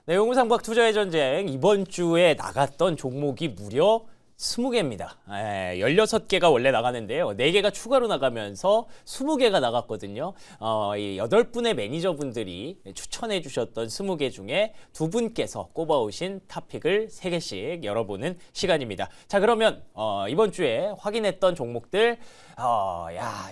네, 용우상박 투자의 전쟁 이번 주에 나갔던 종목이 무려 20개입니다. 16개가 원래 나가는데요. 4개가 추가로 나가면서 20개가 나갔거든요. 이 8분의 매니저분들이 추천해 주셨던 20개 중에 2분께서 꼽아오신 탑픽을 3개씩 열어보는 시간입니다. 자, 그러면 이번 주에 확인했던 종목들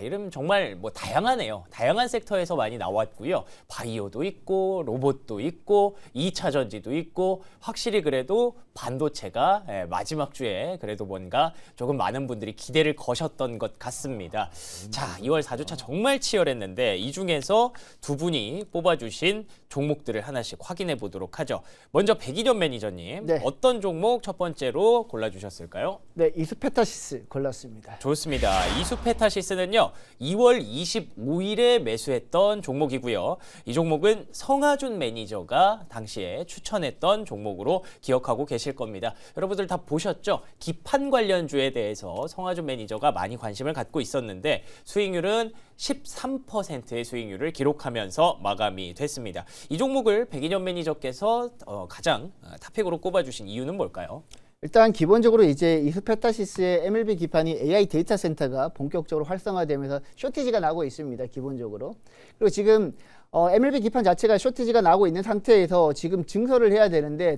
이름 정말 뭐 다양하네요. 다양한 섹터에서 많이 나왔고요. 바이오도 있고 로봇도 있고 2차 전지도 있고 확실히 그래도 반도체가 마지막 주에 그래도 뭔가 조금 많은 분들이 기대를 거셨던 것 같습니다. 자, 2월 4주차 정말 치열했는데 이 중에서 2분이 뽑아주신 종목들을 하나씩 확인해 보도록 하죠. 먼저 백인현 매니저님, 네. 어떤 종목 첫 번째로 골라주셨을까요? 네, 이수페타시스 골랐습니다. 좋습니다. 이수페타시스는요, 2월 25일에 매수했던 종목이고요. 이 종목은 성하준 매니저가 당시에 추천했던 종목으로 기억하고 계실 겁니다. 여러분들 다 보셨죠? 기판 관련주에 대해서 성하준 매니저가 많이 관심을 갖고 있었는데 수익률은 13%의 수익률을 기록하면서 마감이 됐습니다. 이 종목을 백인현 매니저께서 가장 탑픽으로 꼽아주신 이유는 뭘까요? 일단 기본적으로 이제 이수페타시스의 MLB 기판이 AI 데이터 센터가 본격적으로 활성화되면서 쇼티지가 나고 있습니다. 기본적으로. 그리고 지금 MLB 기판 자체가 쇼티지가 나고 있는 상태에서 지금 증설을 해야 되는데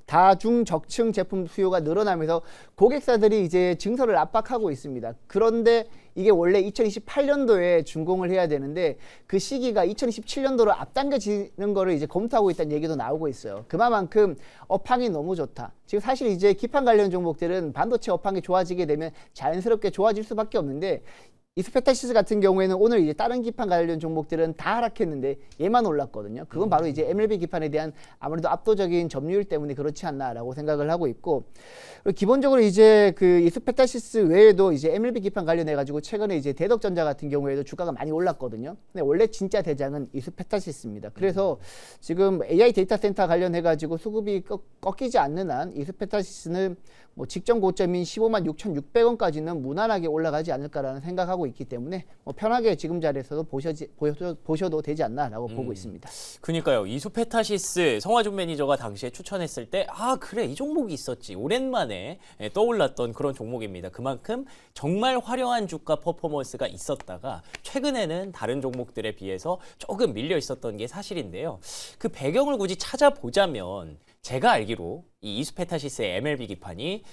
다중적층 제품 수요가 늘어나면서 고객사들이 이제 증설을 압박하고 있습니다. 그런데 이게 원래 2028년도에 준공을 해야 되는데 그 시기가 2027년도로 앞당겨지는 거를 이제 검토하고 있다는 얘기도 나오고 있어요. 그만큼 업황이 너무 좋다. 지금 사실 이제 기판 관련 종목들은 반도체 업황이 좋아지게 되면 자연스럽게 좋아질 수밖에 없는데 이수페타시스 같은 경우에는 오늘 이제 다른 기판 관련 종목들은 다 하락했는데 얘만 올랐거든요. 그건 바로 이제 MLB 기판에 대한 아무래도 압도적인 점유율 때문에 그렇지 않나라고 생각을 하고 있고, 그리고 기본적으로 이제 그 이수페타시스 외에도 이제 MLB 기판 관련해 가지고 최근에 이제 대덕전자 같은 경우에도 주가가 많이 올랐거든요. 근데 원래 진짜 대장은 이수페타시스입니다. 그래서 지금 AI 데이터 센터 관련해 가지고 수급이 꺾이지 않는 한 이수페타시스는 뭐 직전 고점인 15만 6,600원까지는 무난하게 올라가지 않을까라는 생각하고 있기 때문에 뭐 편하게 지금 자리에서도 보셔도 되지 않나라고 보고 있습니다. 그러니까요. 이수페타시스 성하준 매니저가 당시에 추천했을 때 그래, 이 종목이 있었지. 오랜만에 떠올랐던 그런 종목입니다. 그만큼 정말 화려한 주가 퍼포먼스가 있었다가 최근에는 다른 종목들에 비해서 조금 밀려 있었던 게 사실인데요. 그 배경을 굳이 찾아보자면 제가 알기로 이 이수페타시스의 MLB 기판이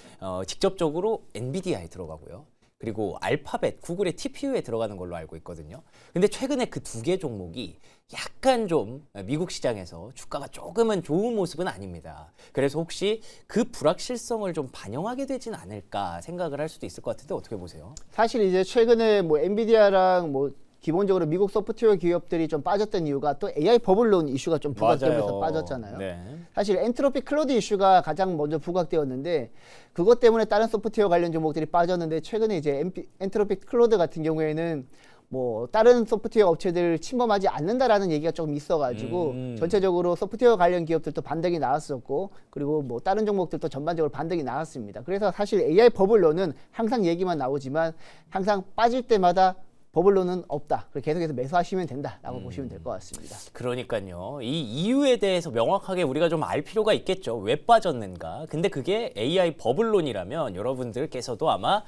직접적으로 엔비디아에 들어가고요. 그리고 알파벳, 구글의 TPU에 들어가는 걸로 알고 있거든요. 근데 최근에 그 2개 종목이 약간 좀 미국 시장에서 주가가 조금은 좋은 모습은 아닙니다. 그래서 혹시 그 불확실성을 좀 반영하게 되진 않을까 생각을 할 수도 있을 것 같은데 어떻게 보세요? 사실 이제 최근에 뭐 엔비디아랑 뭐 기본적으로 미국 소프트웨어 기업들이 좀 빠졌던 이유가 또 AI 버블론 이슈가 좀 부각되면서 빠졌잖아요. 네. 사실 엔트로피 클로드 이슈가 가장 먼저 부각되었는데 그것 때문에 다른 소프트웨어 관련 종목들이 빠졌는데 최근에 이제 엔트로피 클로드 같은 경우에는 뭐 다른 소프트웨어 업체들 침범하지 않는다라는 얘기가 조금 있어가지고 전체적으로 소프트웨어 관련 기업들도 반등이 나왔었고 그리고 뭐 다른 종목들도 전반적으로 반등이 나왔습니다. 그래서 사실 AI 버블론은 항상 얘기만 나오지만 항상 빠질 때마다 버블론은 없다. 계속해서 매수하시면 된다라고 보시면 될 것 같습니다. 그러니까요. 이 이유에 대해서 명확하게 우리가 좀 알 필요가 있겠죠. 왜 빠졌는가. 근데 그게 AI 버블론이라면 여러분들께서도 아마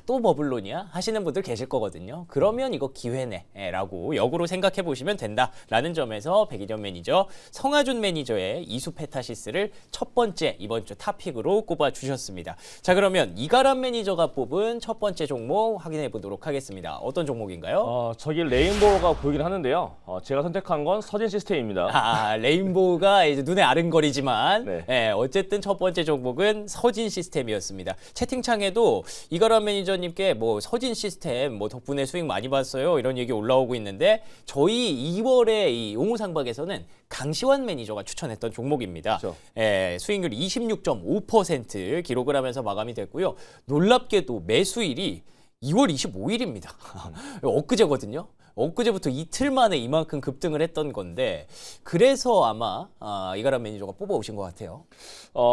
또 버블론이야? 하시는 분들 계실 거거든요. 그러면 이거 기회네 라고 역으로 생각해 보시면 된다라는 점에서 백인현 매니저, 성하준 매니저의 이수페타시스를 첫 번째 이번 주 탑픽으로 꼽아주셨습니다. 자, 그러면 이가람 매니저가 뽑은 첫 번째 종목 확인해 보도록 하겠습니다. 어떤 종목인가요? 저기 레인보우가 보이긴 하는데요. 제가 선택한 건 서진 시스템입니다. 레인보우가 이제 눈에 아른거리지만 네. 어쨌든 첫 번째 종목은 서진 시스템이었습니다. 채팅창에도 이가람 매니저님께 뭐 서진 시스템 뭐 덕분에 수익 많이 봤어요 이런 얘기 올라오고 있는데 저희 2월에 이 용우상박에서는 강시환 매니저가 추천했던 종목입니다. 그렇죠. 수익률 26.5% 기록을 하면서 마감이 됐고요. 놀랍게도 매수일이 2월 25일입니다. 엊그제거든요. 엊그제부터 이틀 만에 이만큼 급등을 했던 건데 그래서 아마 이가람 매니저가 뽑아오신 것 같아요.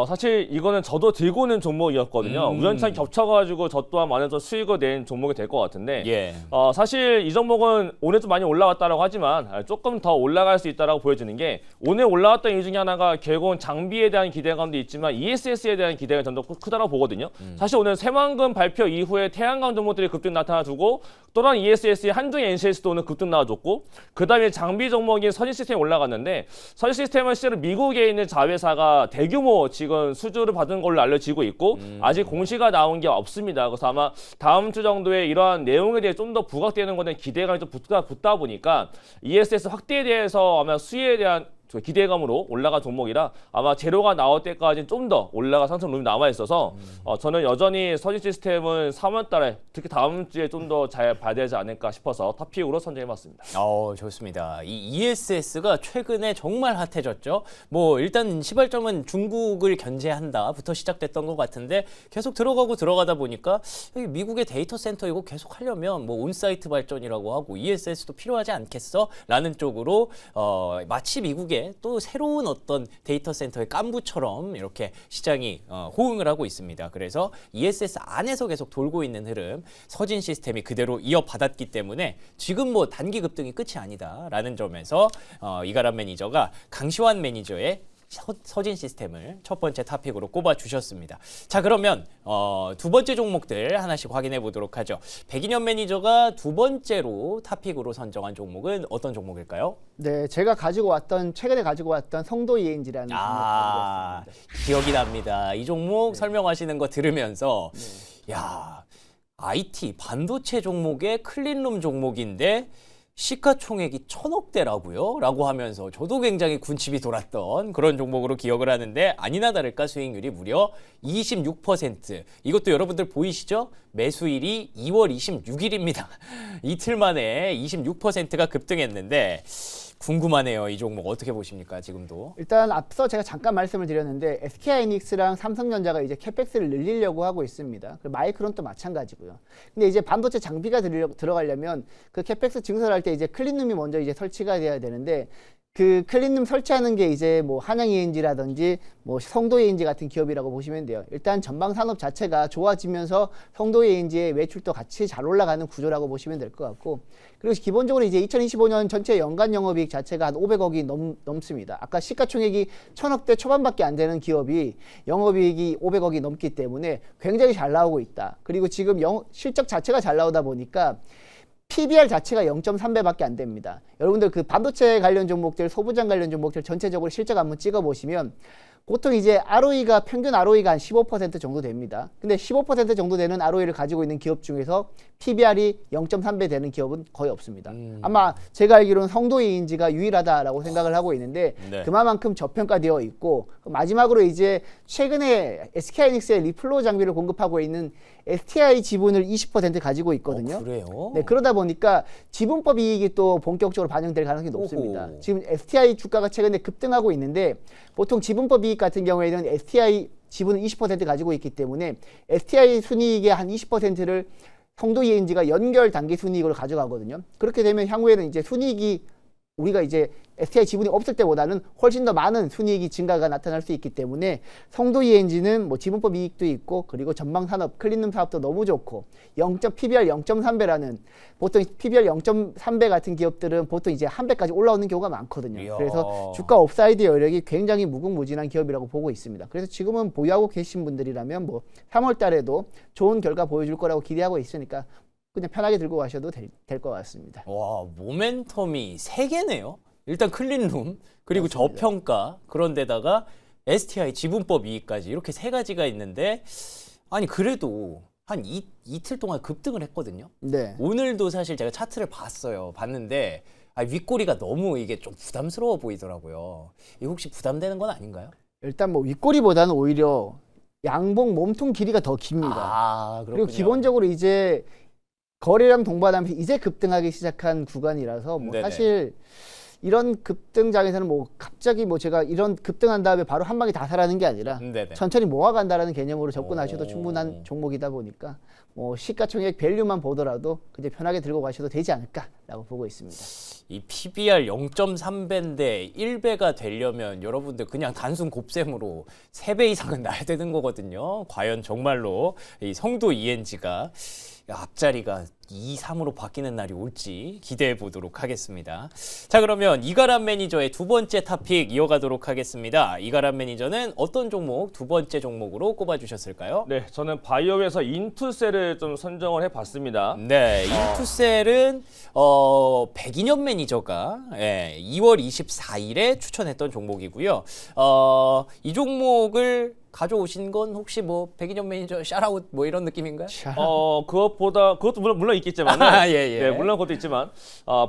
사실 이거는 저도 들고 있는 종목이었거든요. 우연찮게 겹쳐가지고 저 또한 많은 수익을 낸 종목이 될 것 같은데 예. 사실 이 종목은 오늘 좀 많이 올라왔다라고 하지만 조금 더 올라갈 수 있다라고 보여지는 게 오늘 올라왔던 이유 중에 하나가 결국은 장비에 대한 기대감도 있지만 ESS에 대한 기대가 좀 더 크다고 보거든요. 사실 오늘 새만금 발표 이후에 태양광 종목들이 급등 나타나주고 또 다른 ESS의 한중 NCS도 오늘 급등 나와줬고 그 다음에 장비 종목인 서진 시스템이 올라갔는데 서진 시스템은 실제로 미국에 있는 자회사가 대규모 지금 수주를 받은 걸로 알려지고 있고 아직 공시가 나온 게 없습니다. 그래서 아마 다음 주 정도에 이러한 내용에 대해 좀 더 부각되는 것에 기대감이 좀 붙다 보니까 ESS 확대에 대해서 아마 수혜에 대한 기대감으로 올라간 종목이라 아마 재료가 나올 때까지 좀 더 올라가 상승 룸이 남아 있어서 저는 여전히 서진 시스템은 3월 달에 특히 다음 주에 좀 더 잘 봐야 되지 않을까 싶어서 탑픽으로 선정해봤습니다. 좋습니다. 이 ESS가 최근에 정말 핫해졌죠. 뭐 일단 시발점은 중국을 견제한다부터 시작됐던 것 같은데 계속 들어가다 보니까 미국의 데이터 센터 이거 계속 하려면 뭐 온사이트 발전이라고 하고 ESS도 필요하지 않겠어? 라는 쪽으로 마치 미국의 또 새로운 어떤 데이터 센터의 깐부처럼 이렇게 시장이 호응을 하고 있습니다. 그래서 ESS 안에서 계속 돌고 있는 흐름, 서진 시스템이 그대로 이어받았기 때문에 지금 뭐 단기 급등이 끝이 아니다라는 점에서 이가람 매니저가 강시환 매니저의 서진 시스템을 첫 번째 탑픽으로 꼽아주셨습니다. 자, 그러면 두 번째 종목들 하나씩 확인해 보도록 하죠. 백인현 매니저가 두 번째로 탑픽으로 선정한 종목은 어떤 종목일까요? 네, 제가 최근에 가지고 왔던 성도 ENG라는 종목입니다. 기억이 납니다. 이 종목 설명하시는 거 들으면서 야, IT 반도체 종목의 클린룸 종목인데 시가총액이 1,000억대라고요? 라고 하면서 저도 굉장히 군침이 돌았던 그런 종목으로 기억을 하는데 아니나 다를까 수익률이 무려 26%. 이것도 여러분들 보이시죠? 매수일이 2월 26일입니다. 이틀 만에 26%가 급등했는데 궁금하네요. 이 종목 어떻게 보십니까? 지금도. 일단 앞서 제가 잠깐 말씀을 드렸는데 SK하이닉스랑 삼성전자가 이제 캐펙스를 늘리려고 하고 있습니다. 마이크론 또 마찬가지고요. 근데 이제 반도체 장비가 들어가려면 그 캐펙스 증설할 때 이제 클린룸이 먼저 이제 설치가 돼야 되는데 그 클린룸 설치하는 게 이제 뭐 한양 ENG라든지 뭐 성도 ENG 같은 기업이라고 보시면 돼요. 일단 전방 산업 자체가 좋아지면서 성도 ENG의 매출도 같이 잘 올라가는 구조라고 보시면 될 것 같고, 그리고 기본적으로 이제 2025년 전체 연간 영업이익 자체가 한 500억이 넘습니다. 아까 시가총액이 1,000억대 초반밖에 안 되는 기업이 영업이익이 500억이 넘기 때문에 굉장히 잘 나오고 있다. 그리고 지금 실적 자체가 잘 나오다 보니까 PBR 자체가 0.3배밖에 안 됩니다. 여러분들 그 반도체 관련 종목들, 소부장 관련 종목들 전체적으로 실적 한번 찍어보시면 보통 이제 ROE가 평균 ROE가 한 15% 정도 됩니다. 근데 15% 정도 되는 ROE를 가지고 있는 기업 중에서 PBR이 0.3배 되는 기업은 거의 없습니다. 아마 제가 알기로는 성도 ENG가 유일하다라고 생각을 하고 있는데 그만큼 저평가되어 있고, 마지막으로 이제 최근에 SK하이닉스의 리플로 장비를 공급하고 있는 STI 지분을 20% 가지고 있거든요. 그래요? 네, 그러다 보니까 지분법 이익이 또 본격적으로 반영될 가능성이 높습니다. 지금 STI 주가가 최근에 급등하고 있는데 보통 지분법 이익 같은 경우에는 STI 지분을 20% 가지고 있기 때문에 STI 순이익의 한 20%를 성도 ENG가 연결 단기 순이익으로 가져가거든요. 그렇게 되면 향후에는 이제 순이익이 우리가 이제 STI 지분이 없을 때보다는 훨씬 더 많은 순이익이 증가가 나타날 수 있기 때문에 성도 ENG는 뭐 지분법 이익도 있고, 그리고 전방 산업, 클린룸 사업도 너무 좋고, PBR 0.3배라는 보통 PBR 0.3배 같은 기업들은 보통 이제 한 배까지 올라오는 경우가 많거든요. 이야. 그래서 주가 업사이드 여력이 굉장히 무궁무진한 기업이라고 보고 있습니다. 그래서 지금은 보유하고 계신 분들이라면 뭐 3월 달에도 좋은 결과 보여줄 거라고 기대하고 있으니까 그냥 편하게 들고 가셔도 될 것 같습니다. 와, 모멘텀이 3개네요. 일단 클린룸, 그리고 맞습니다. 저평가, 그런데다가 STI 지분법 이익까지 이렇게 3가지가 있는데, 아니 그래도 한 이틀 동안 급등을 했거든요. 네. 오늘도 사실 제가 차트를 봤는데 윗꼬리가 너무 이게 좀 부담스러워 보이더라고요. 이거 혹시 부담되는 건 아닌가요? 일단 뭐 윗꼬리보다는 오히려 양봉 몸통 길이가 더 깁니다. 그렇군요. 그리고 기본적으로 이제 거래량 동반하면서 이제 급등하기 시작한 구간이라서 뭐 네네. 사실 이런 급등장에서는 뭐 갑자기 뭐 제가 이런 급등한 다음에 바로 한 방에 다 사라는 게 아니라 네네. 천천히 모아간다라는 개념으로 접근하셔도 오. 충분한 종목이다 보니까 뭐 시가총액 밸류만 보더라도 그냥 편하게 들고 가셔도 되지 않을까라고 보고 있습니다. 이 PBR 0.3배인데 1배가 되려면 여러분들 그냥 단순 곱셈으로 3배 이상은 나야 되는 거거든요. 과연 정말로 이 성도 ENG가 앞자리가 2, 3으로 바뀌는 날이 올지 기대해 보도록 하겠습니다. 자, 그러면 이가람 매니저의 두 번째 토픽 이어가도록 하겠습니다. 이가람 매니저는 어떤 종목 두 번째 종목으로 꼽아주셨을까요? 네, 저는 바이오에서 인투셀을 좀 선정을 해봤습니다. 네, 인투셀은 백인현 매니저가 2월 24일에 추천했던 종목이고요. 이 종목을 가져오신 건 혹시 뭐 백인현 매니저 샤라웃 뭐 이런 느낌인가요? 그것도 물론 있겠지만, 예. 네, 물론 그것도 있지만,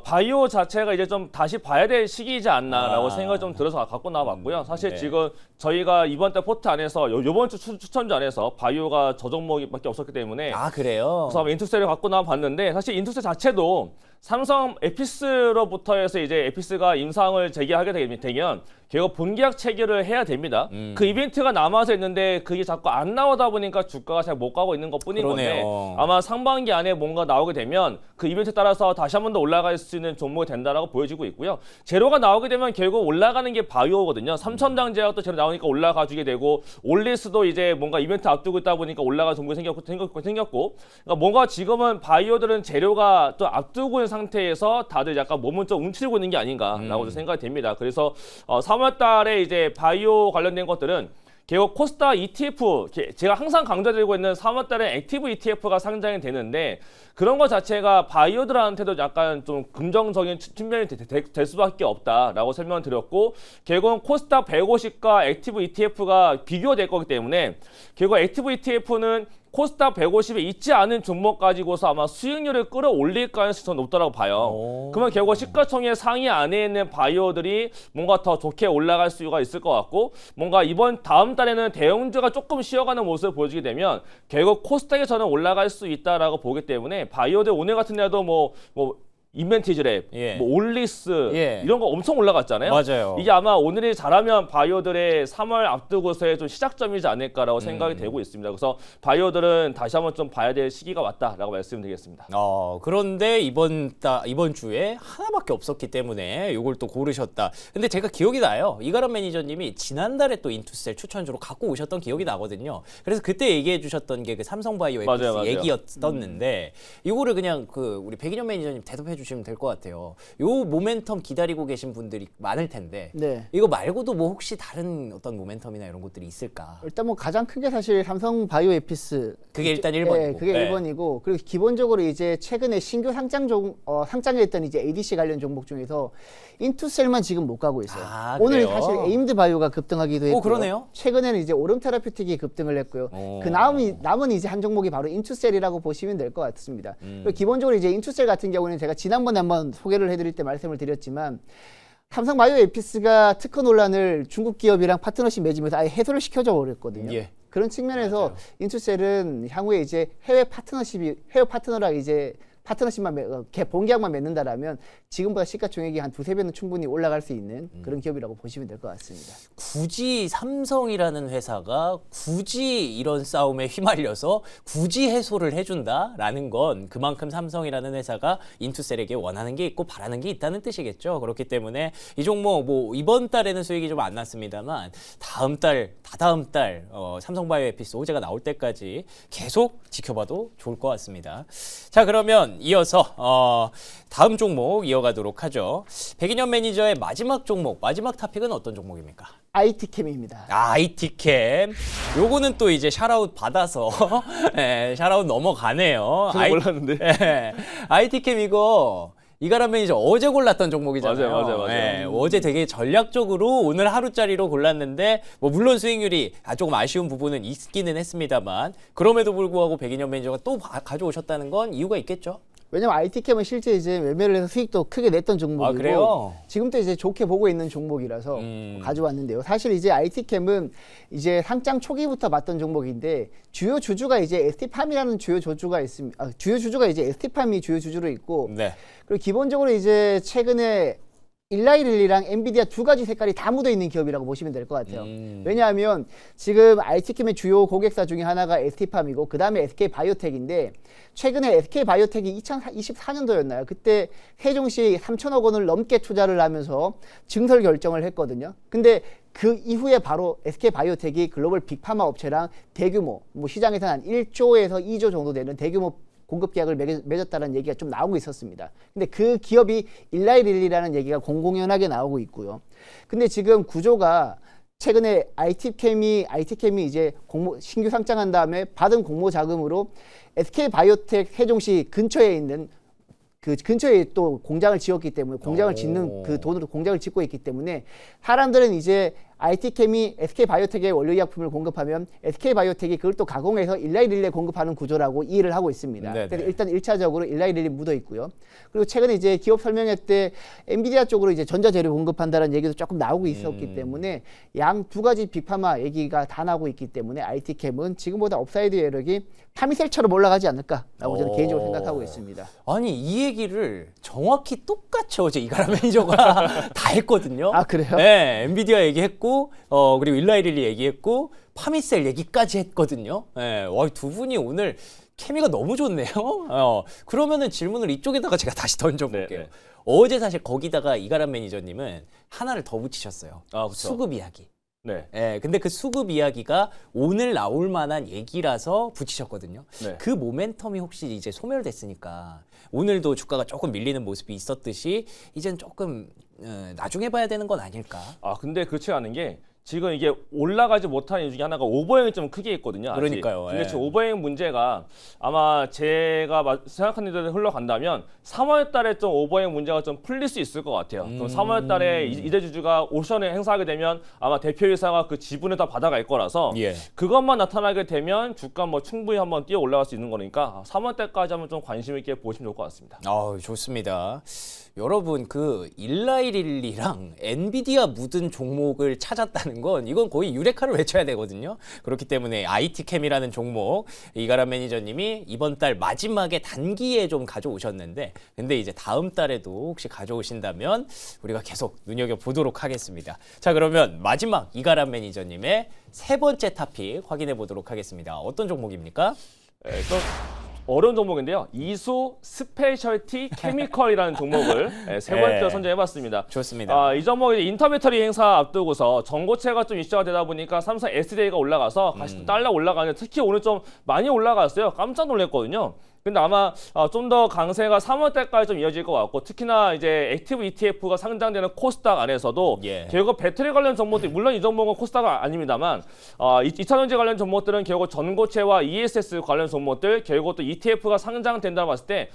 바이오 자체가 이제 좀 다시 봐야 될 시기이지 않나라고 생각이 좀 들어서 갖고 나와봤고요. 사실 네. 지금 저희가 이번 달 포트 안에서 요번 주 추천주 안에서 바이오가 저 종목밖에 없었기 때문에 아, 그래요? 그래서 인투셀을 갖고 나와봤는데 사실 인투셀 자체도 삼성 에피스로부터 해서 이제 에피스가 임상을 재개하게 되면 결국 본계약 체결을 해야 됩니다. 그 이벤트가 남아서 있는데 그게 자꾸 안 나오다 보니까 주가가 잘 못 가고 있는 것뿐인 그러네요. 건데 아마 상반기 안에 뭔가 나오게 되면 그 이벤트에 따라서 다시 한 번 더 올라갈 수 있는 종목이 된다라고 보여지고 있고요. 제로가 나오게 되면 결국 올라가는 게 바이오거든요. 삼천당제가 또 제로 나오니까 올라가주게 되고 올리스도 이제 뭔가 이벤트 앞두고 있다 보니까 올라갈 종목이 생겼고 그러니까 뭔가 지금은 바이오들은 재료가 또 앞두고 있는 상태에서 다들 약간 몸은 좀 움츠리고 있는 게 아닌가라고 생각이 됩니다. 그래서 3월 달에 이제 바이오 관련된 것들은 결국 코스닥 ETF, 제가 항상 강조드리고 있는 3월 달에 액티브 ETF가 상장이 되는데 그런 것 자체가 바이오들한테도 약간 좀 긍정적인 측면이 될 수밖에 없다라고 설명을 드렸고 결국은 코스닥 150과 액티브 ETF가 비교될 거기 때문에 결국 액티브 ETF는 코스닥 150에 있지 않은 종목 가지고서 아마 수익률을 끌어올릴 가능성이 더 높다고 봐요. 그러면 결국 시가총액 상위 안에 있는 바이오들이 뭔가 더 좋게 올라갈 수가 있을 것 같고 뭔가 다음 달에는 대형주가 조금 쉬어가는 모습을 보여주게 되면 결국 코스닥에 저는 올라갈 수 있다라고 보기 때문에 바이오들 오늘 같은 날도 뭐 인벤티지랩, 예. 뭐 올리스 예. 이런 거 엄청 올라갔잖아요. 맞아요. 이게 아마 오늘이 잘하면 바이오들의 3월 앞두고서의 좀 시작점이지 않을까라고 생각이 되고 있습니다. 그래서 바이오들은 다시 한번 좀 봐야 될 시기가 왔다라고 말씀드리겠습니다. 그런데 이번 주에 하나밖에 없었기 때문에 이걸 또 고르셨다. 근데 제가 기억이 나요. 이가람 매니저님이 지난달에 또 인투셀 추천주로 갖고 오셨던 기억이 나거든요. 그래서 그때 얘기해 주셨던 게 그 삼성바이오 맞아요. 얘기였었는데 이거를 그냥 우리 백인현 매니저님 대답해 주시면 될 것 같아요. 요 모멘텀 기다리고 계신 분들이 많을 텐데 네. 이거 말고도 뭐 혹시 다른 어떤 모멘텀이나 이런 것들이 있을까? 일단 뭐 가장 큰 게 사실 삼성 바이오 에피스 그게 일단 1번이고. 네, 그게 1번이고 그리고 기본적으로 이제 최근에 신규 상장했던 이제 ADC 관련 종목 중에서 인투셀만 지금 못 가고 있어요. 아, 오늘 그래요? 사실 에임드 바이오가 급등하기도 했고요. 그러네요. 최근에는 이제 오름 테라퓨틱이 급등을 했고요. 그 남은 이제 한 종목이 바로 인투셀이라고 보시면 될 것 같습니다. 그리고 기본적으로 이제 인투셀 같은 경우는 제가 지난번에 한번 소개를 해드릴 때 말씀을 드렸지만 삼성 바이오 에피스가 특허 논란을 중국 기업이랑 파트너십 맺으면서 아예 해소를 시켜줘 버렸거든요. 예. 그런 측면에서 맞아요. 인투셀은 향후에 이제 해외 파트너랑 이제 파트너십만 본계약만 맺는다라면 지금보다 시가총액이 한 2-3배는 충분히 올라갈 수 있는 그런 기업이라고 보시면 될 것 같습니다. 굳이 삼성이라는 회사가 굳이 이런 싸움에 휘말려서 굳이 해소를 해준다라는 건 그만큼 삼성이라는 회사가 인투셀에게 원하는 게 있고 바라는 게 있다는 뜻이겠죠. 그렇기 때문에 이 종목 뭐 이번 달에는 수익이 좀 안 났습니다만 다다음 달 삼성바이오에피스 호재가 나올 때까지 계속 지켜봐도 좋을 것 같습니다. 자, 그러면 이어서 다음 종목 이어가도록 하죠. 백인현 매니저의 마지막 토픽은 어떤 종목입니까? IT캠입니다. IT캠. 요거는 또 이제 샤라웃 받아서 샤라웃 넘어가네요. 저는 몰랐는데. IT캠 이가람 매니저 어제 골랐던 종목이잖아요. 맞아요. 어제 되게 전략적으로 오늘 하루짜리로 골랐는데 뭐 물론 수익률이 조금 아쉬운 부분은 있기는 했습니다만 그럼에도 불구하고 백인현 매니저가 또 가져오셨다는 건 이유가 있겠죠? 왜냐면 IT캠은 실제 이제 매매를 해서 수익도 크게 냈던 종목이고 아, 그래요? 지금도 이제 좋게 보고 있는 종목이라서 가져왔는데요. 사실 이제 IT캠은 이제 상장 초기부터 봤던 종목인데 주요 주주가 이제 ST팜이라는 주요 주주가 있습니다. 주요 주주가 이제 ST팜이 주요 주주로 있고 네. 그리고 기본적으로 이제 최근에 일라이릴리랑 엔비디아 두 가지 색깔이 다 묻어 있는 기업이라고 보시면 될 것 같아요. 왜냐하면 지금 IT캠의 주요 고객사 중에 하나가 ST팜이고 그 다음에 SK바이오텍인데 최근에 SK바이오텍이 2024년도였나요? 그때 세종시 3천억 원을 넘게 투자를 하면서 증설 결정을 했거든요. 근데 그 이후에 바로 SK바이오텍이 글로벌 빅파마 업체랑 대규모, 뭐 시장에서는 한 1조에서 2조 정도 되는 대규모 공급 계약을 맺었다는 얘기가 좀 나오고 있었습니다. 근데 그 기업이 일라이릴리라는 얘기가 공공연하게 나오고 있고요. 근데 지금 구조가 최근에 IT캠이 이제 신규 상장한 다음에 받은 공모 자금으로 SK바이오텍 세종시 근처에 있는 그 근처에 또 공장을 지었기 때문에 공장을 짓는 그 돈으로 공장을 짓고 있기 때문에 사람들은 이제 IT캠이 SK바이오텍에 원료의약품을 공급하면 SK바이오텍이 그걸 또 가공해서 일라이릴리에 공급하는 구조라고 이해를 하고 있습니다. 네네. 그래서 일단 1차적으로 일라이릴리 묻어 있고요. 그리고 최근에 이제 기업 설명회 때 엔비디아 쪽으로 이제 전자재료 공급한다는 얘기도 조금 나오고 있었기 때문에 양 두 가지 빅파마 얘기가 다 나오고 있기 때문에 IT캠은 지금보다 업사이드 여력이 타미셀처럼 올라가지 않을까라고 저는 개인적으로 생각하고 있습니다. 아니 이 얘기를 정확히 똑같이 어제 이가람 매니저가 다 했거든요. 아, 그래요? 네, 엔비디아 얘기했고 그리고 일라이릴리 얘기했고 파미셀 얘기까지 했거든요. 네, 두 분이 오늘 케미가 너무 좋네요. 그러면은 질문을 이쪽에다가 제가 다시 던져볼게요. 네, 네. 어제 사실 거기다가 이가람 매니저님은 하나를 더 붙이셨어요. 아, 그쵸. 수급 이야기. 네. 예, 근데 그 수급 이야기가 오늘 나올 만한 얘기라서 붙이셨거든요. 네. 그 모멘텀이 혹시 이제 소멸됐으니까 오늘도 주가가 조금 밀리는 모습이 있었듯이 이젠 조금 나중에 봐야 되는 건 아닐까? 아 근데 그렇지 않은 게 지금 이게 올라가지 못하는 이유 중에 하나가 오버행이 좀 크게 있거든요. 아직. 그러니까요. 근데 예. 지금 오버행 문제가 아마 제가 생각하는 대로 흘러간다면 3월 달에 좀 오버행 문제가 좀 풀릴 수 있을 것 같아요. 그럼 3월 달에 이대주주가 옵션을 행사하게 되면 아마 대표이사가 그 지분을 다 받아갈 거라서 예. 그것만 나타나게 되면 주가 뭐 충분히 한번 뛰어 올라갈 수 있는 거니까 3월 달까지 한번 좀 관심 있게 보시면 좋을 것 같습니다. 좋습니다. 여러분 그 일라이릴리랑 엔비디아 묻은 종목을 찾았다는 건 이건 거의 유레카를 외쳐야 되거든요. 그렇기 때문에 IT캠이라는 종목 이가람 매니저님이 이번 달 마지막에 단기에 좀 가져오셨는데 근데 이제 다음 달에도 혹시 가져오신다면 우리가 계속 눈여겨보도록 하겠습니다. 자 그러면 마지막 이가람 매니저님의 세 번째 토픽 확인해 보도록 하겠습니다. 어떤 종목입니까? 좀 어려운 종목인데요. 이수 스페셜티 케미컬이라는 종목을 세 번째로 선정해봤습니다. 좋습니다. 이 종목이 인터배터리 행사 앞두고서 전고체가 좀 이슈가 되다 보니까 삼성 SDI가 올라가서 다시 또 딸려 올라가는데 특히 오늘 좀 많이 올라갔어요. 깜짝 놀랐거든요. 근데 아마 좀 더 강세가 3월 달까지 좀 이어질 것 같고 특히나 이제 액티브 ETF가 상장되는 코스닥 안에서도 예. 결국 배터리 관련 종목들 물론 이 종목은 코스닥은 아닙니다만 2차전지 관련 종목들은 결국 전고체와 ESS 관련 종목들 결국 또 ETF가 상장된다고 봤을 때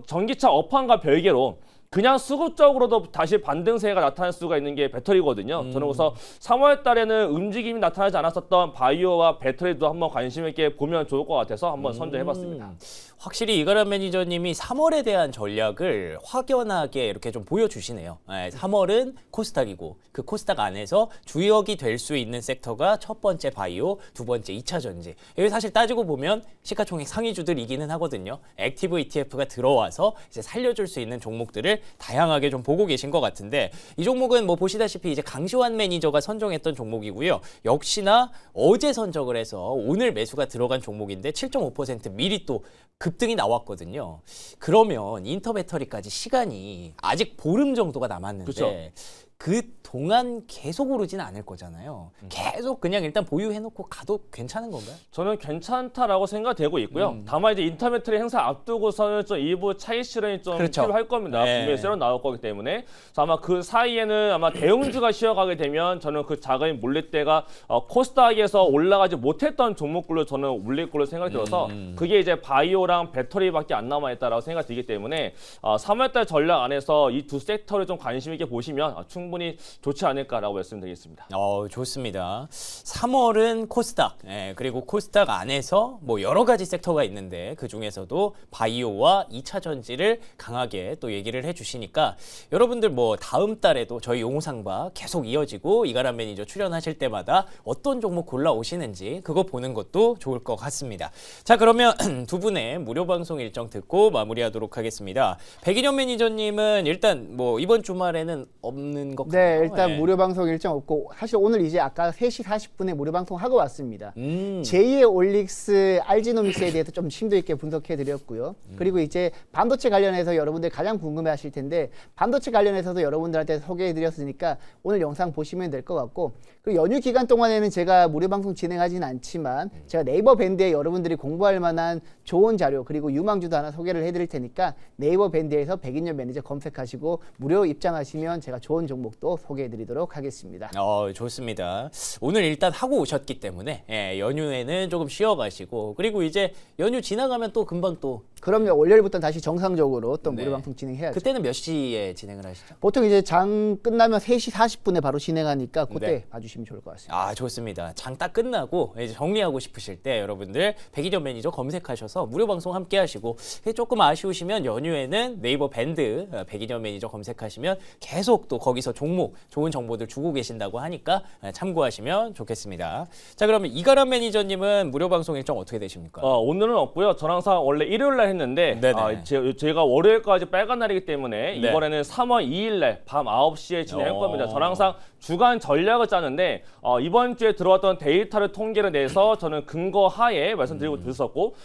전기차 업황과 별개로 그냥 수급적으로도 다시 반등세가 나타날 수가 있는 게 배터리거든요. 저는 그래서 3월 달에는 움직임이 나타나지 않았었던 바이오와 배터리도 한번 관심 있게 보면 좋을 것 같아서 한번 선정해봤습니다. 확실히 이가람 매니저님이 3월에 대한 전략을 확연하게 이렇게 좀 보여주시네요. 3월은 코스닥이고 그 코스닥 안에서 주역이 될 수 있는 섹터가 첫 번째 바이오, 두 번째 2차 전지. 여기 사실 따지고 보면 시가총액 상위주들이기는 하거든요. 액티브 ETF가 들어와서 이제 살려줄 수 있는 종목들을 다양하게 좀 보고 계신 것 같은데 이 종목은 뭐 보시다시피 이제 강시환 매니저가 선정했던 종목이고요. 역시나 어제 선정을 해서 오늘 매수가 들어간 종목인데 7.5% 미리 또 급등이 나왔거든요. 그러면 인터배터리까지 시간이 아직 보름 정도가 남았는데 그쵸. 그 동안 계속 오르지는 않을 거잖아요. 계속 그냥 일단 보유해놓고 가도 괜찮은 건가요? 저는 괜찮다라고 생각되고 있고요. 다만 이제 인터배터리 행사 앞두고서는 좀 일부 차익 실현이 좀 그렇죠. 필요할 겁니다. 네. 분명히 새로 나올 거기 때문에. 그래서 아마 그 사이에는 아마 대형주가 쉬어가게 되면 저는 그 자금이 몰릴 때가 코스닥에서 올라가지 못했던 종목들로 저는 올릴 걸로 생각이 들어서 그게 이제 바이오랑 배터리밖에 안 남아있다라고 생각이 들기 때문에 3월달 전략 안에서 이 두 섹터를 좀 관심 있게 보시면 충분히 충분히 좋지 않을까라고 말씀드리겠습니다. 좋습니다. 3월은 코스닥, 그리고 코스닥 안에서 뭐 여러 가지 섹터가 있는데 그 중에서도 바이오와 2차 전지를 강하게 또 얘기를 해주시니까 여러분들 뭐 다음 달에도 저희 용호상박 계속 이어지고 이가람 매니저 출연하실 때마다 어떤 종목 골라오시는지 그거 보는 것도 좋을 것 같습니다. 자, 그러면 두 분의 무료 방송 일정 듣고 마무리하도록 하겠습니다. 백인현 매니저님은 일단 뭐 이번 주말에는 없는 것 같아요. 네, 일단 무료 방송 일정 없고 사실 오늘 이제 아까 3시 40분에 무료 방송 하고 왔습니다. 제2의 올릭스 알지노믹스에 대해서 좀 심도 있게 분석해 드렸고요. 그리고 이제 반도체 관련해서 여러분들 가장 궁금해 하실 텐데 반도체 관련해서도 여러분들한테 소개해 드렸으니까 오늘 영상 보시면 될 것 같고, 그리고 연휴 기간 동안에는 제가 무료 방송 진행하지는 않지만 제가 네이버 밴드에 여러분들이 공부할 만한 좋은 자료 그리고 유망주도 하나 소개를 해 드릴 테니까 네이버 밴드에서 백인현 매니저 검색하시고 무료 입장하시면 제가 좋은 종목도 소개해 드리도록 하겠습니다. 좋습니다. 오늘 일단 하고 오셨기 때문에 연휴에는 조금 쉬어가시고, 그리고 이제 연휴 지나가면 또 금방 또 그럼요. 월요일부터 다시 정상적으로 또 네. 무료 방송 진행해야죠. 그때는 몇 시에 진행을 하시죠? 보통 이제 장 끝나면 3시 40분에 바로 진행하니까 그때 네. 봐주시면 좋을 것 같습니다. 좋습니다. 장 딱 끝나고 이제 정리하고 싶으실 때 여러분들 백인현 매니저 검색하셔서 무료 방송 함께 하시고, 조금 아쉬우시면 연휴에는 네이버 밴드 백인현 매니저 검색하시면 계속 또 거기서 종목 좋은 정보들 주고 계신다고 하니까 참고하시면 좋겠습니다. 자, 그러면 이가람 매니저님은 무료 방송 일정 어떻게 되십니까? 오늘은 없고요. 저는 항상 원래 일요일 날 했는데 네네. 제가 월요일까지 빨간 날이기 때문에 네. 이번에는 3월 2일 날 밤 9시에 진행할 어. 겁니다. 저는 항상 주간 전략을 짜는데 이번 주에 들어왔던 데이터를 통계를 내서 저는 근거 하에 말씀드리고 드렸었고,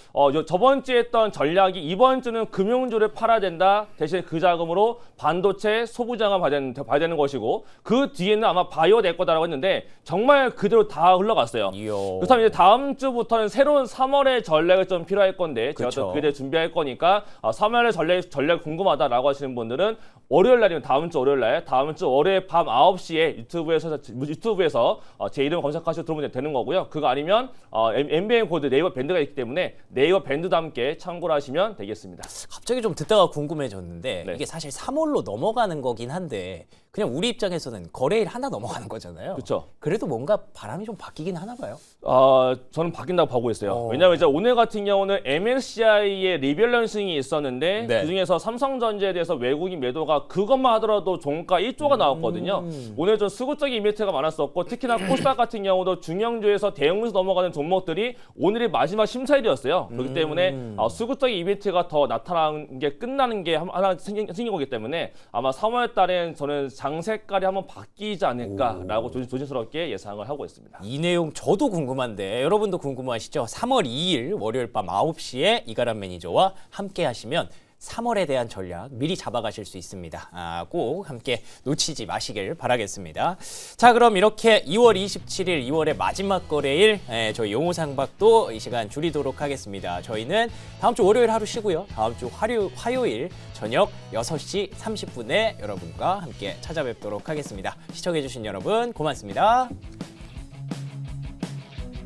저번 주에 했던 전략이 이번 주는 금융주를 팔아야 된다. 대신 그 자금으로 반도체 소부장을 봐야 되는 것이고, 그 뒤에는 아마 바이오 될 거다라고 했는데 정말 그대로 다 흘러갔어요. 이야. 그렇다면 이제 다음 주부터는 새로운 3월의 전략이 좀 필요할 건데 제가 그쵸. 또 그에 대해 준비할 거니까 3월의 전략 궁금하다라고 하시는 분들은 월요일 날이면 다음 주 월요일 날, 다음 주 월요일 밤 9시에 유튜브에서 제 이름 검색하시고 들어보면 되는 거고요. 그거 아니면 MBN 코드 네이버 밴드가 있기 때문에 네이버 밴드도 함께 참고를 하시면 되겠습니다. 갑자기 좀 듣다가 궁금해졌는데 네. 이게 사실 3월로 넘어가는 거긴 한데 그냥 우리 입장에서는 거래일 하나 넘어가는 거잖아요. 그렇죠. 그래도 뭔가 바람이 좀 바뀌긴 하나 봐요. 저는 바뀐다고 보고 있어요. 어. 왜냐하면 이제 오늘 같은 경우는 MSCI의 리밸런싱이 있었는데 네. 그중에서 삼성전자에 대해서 외국인 매도가 그것만 하더라도 종가 1조가 나왔거든요. 오늘 좀 수급적인 이벤트가 많았었고, 특히나 코스닥 같은 경우도 중형주에서 대형주에서 넘어가는 종목들이 오늘이 마지막 심사일이었어요. 그렇기 때문에 수급적인 이벤트가 더 나타나는 게 끝나는 게 하나 생긴 거기 때문에 아마 3월 달엔 저는 장 색깔이 한번 바뀌지 않을까라고 조심스럽게 예상을 하고 있습니다. 이 내용 저도 궁금한데 여러분도 궁금하시죠? 3월 2일 월요일 밤 9시에 이가람 매니저와 함께 하시면 3월에 대한 전략 미리 잡아가실 수 있습니다. 꼭 함께 놓치지 마시길 바라겠습니다. 자, 그럼 이렇게 2월 27일 2월의 마지막 거래일 저희 용호상박도 이 시간 줄이도록 하겠습니다. 저희는 다음 주 월요일 하루 쉬고요. 다음 주 화요일 저녁 6시 30분에 여러분과 함께 찾아뵙도록 하겠습니다. 시청해주신 여러분 고맙습니다.